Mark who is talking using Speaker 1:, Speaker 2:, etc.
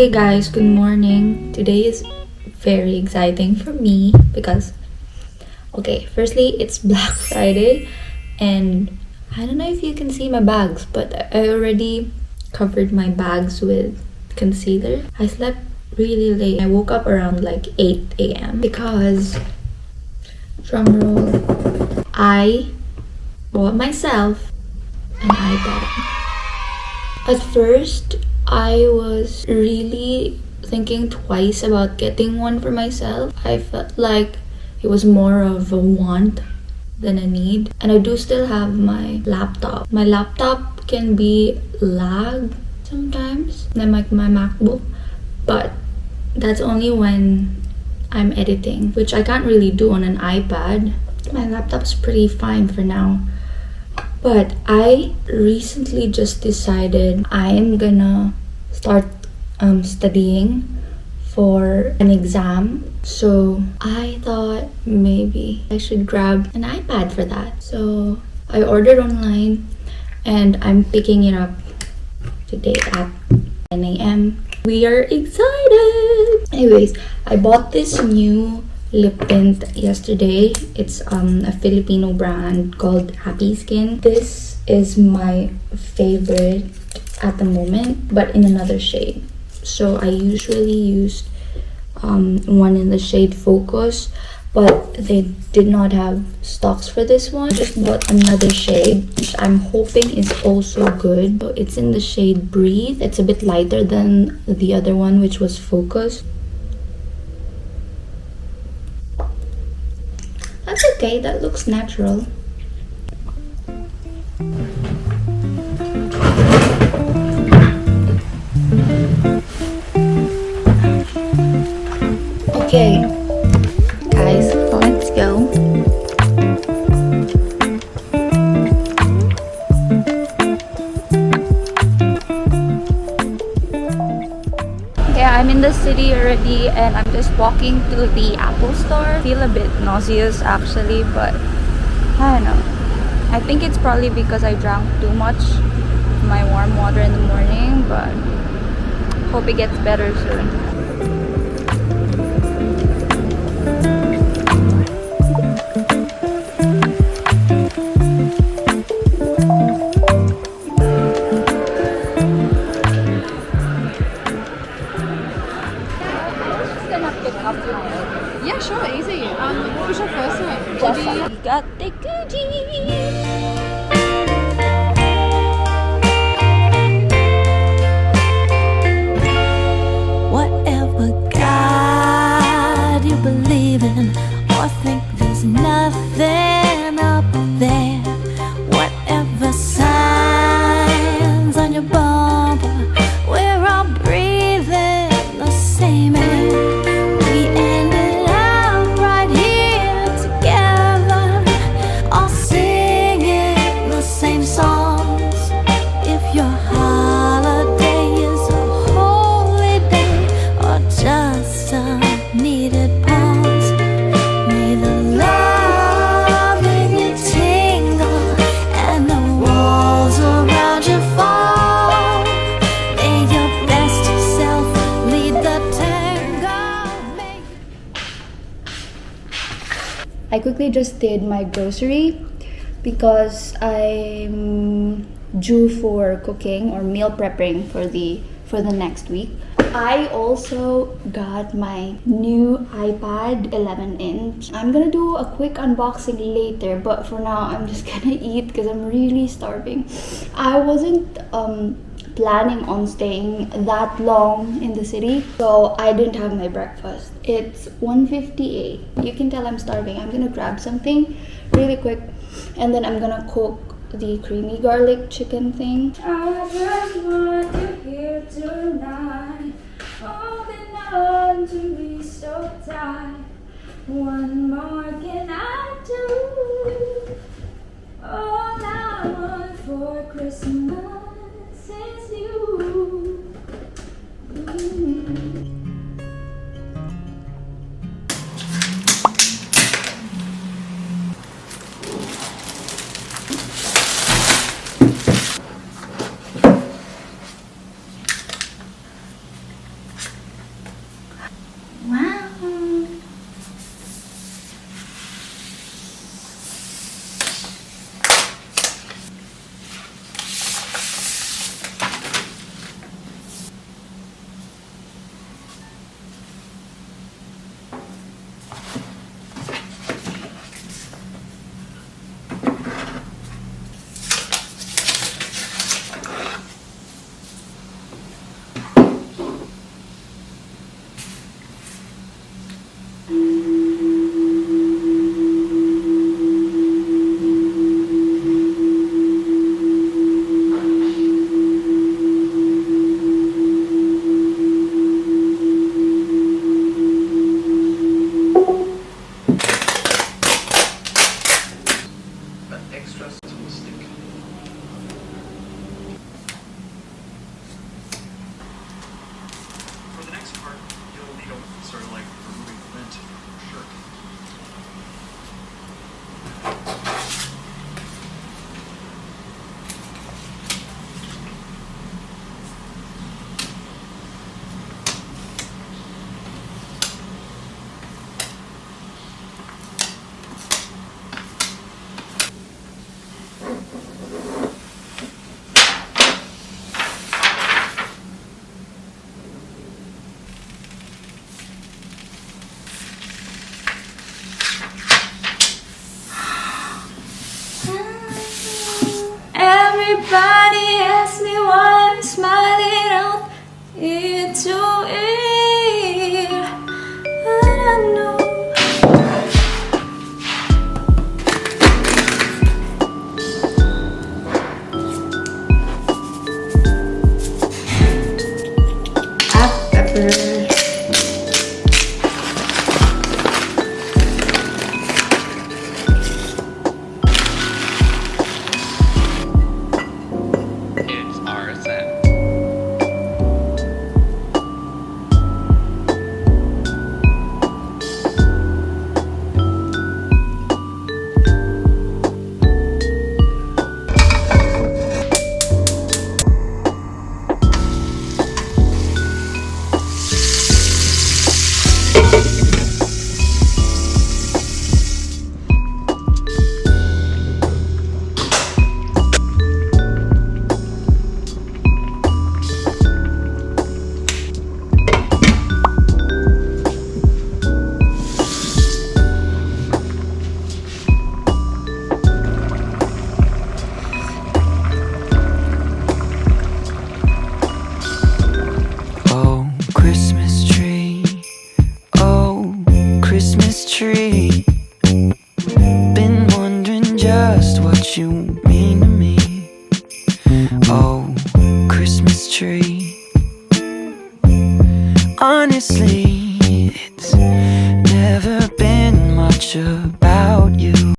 Speaker 1: Hey guys, good morning. Today is very exciting for me because, firstly, it's Black Friday and I don't know if you can see my bags, but I already covered my bags with concealer. I slept really late. I woke up around like 8 a.m. because, drumroll, I bought myself an iPad. At first, I was really thinking twice about getting one for myself. I felt like it was more of a want than a need. And I do still have my laptop. My laptop can be lag sometimes, like my MacBook, but that's only when I'm editing, which I can't really do on an iPad. My laptop's pretty fine for now. But I recently just decided I am gonna start studying for an exam. So I thought maybe I should grab an iPad for that. So I ordered online and I'm picking it up today at 10 a.m. We are excited! Anyways, I bought this new lip tint yesterday. It's a Filipino brand called Happy Skin. This is my favorite at the moment, but in another shade. So I usually use one in the shade Focus, but they did not have stocks for this one. Just bought another shade, which I'm hoping is also good. So it's in the shade Breathe. It's a bit lighter than the other one, which was Focus. That's okay, that looks natural. Okay, guys, let's go. I'm in the city already and I'm just walking to the Apple store. I feel a bit nauseous actually, but I don't know. I think it's probably because I drank too much of my warm water in the morning, but hope it gets better soon.
Speaker 2: Yeah, sure, easy. What was your first name?
Speaker 1: Jessa. We got the goodies.
Speaker 3: Whatever God you believe in, or think there's nothing up there. Whatever signs on your bumper, we're all breathing the same air.
Speaker 1: I quickly just did my grocery because I'm due for cooking or meal prepping for the next week. I also got my new iPad 11-inch. I'm gonna do a quick unboxing later, but for now I'm just gonna eat because I'm really starving. I wasn't planning on staying that long in the city, so I didn't have my breakfast. It's 1:58. You can tell I'm starving. I'm gonna grab something really quick and then I'm gonna cook the creamy garlic chicken thing. I just want you here tonight, holding on to me so tight. One more can I do? All I want for Christmas is you. Everybody asks me why I'm smiling out ear to ear. I don't know. Hot pepper.
Speaker 4: It's arson.
Speaker 5: Oh, Christmas tree. Oh, Christmas tree. Been wondering just what you mean to me. Oh, Christmas tree.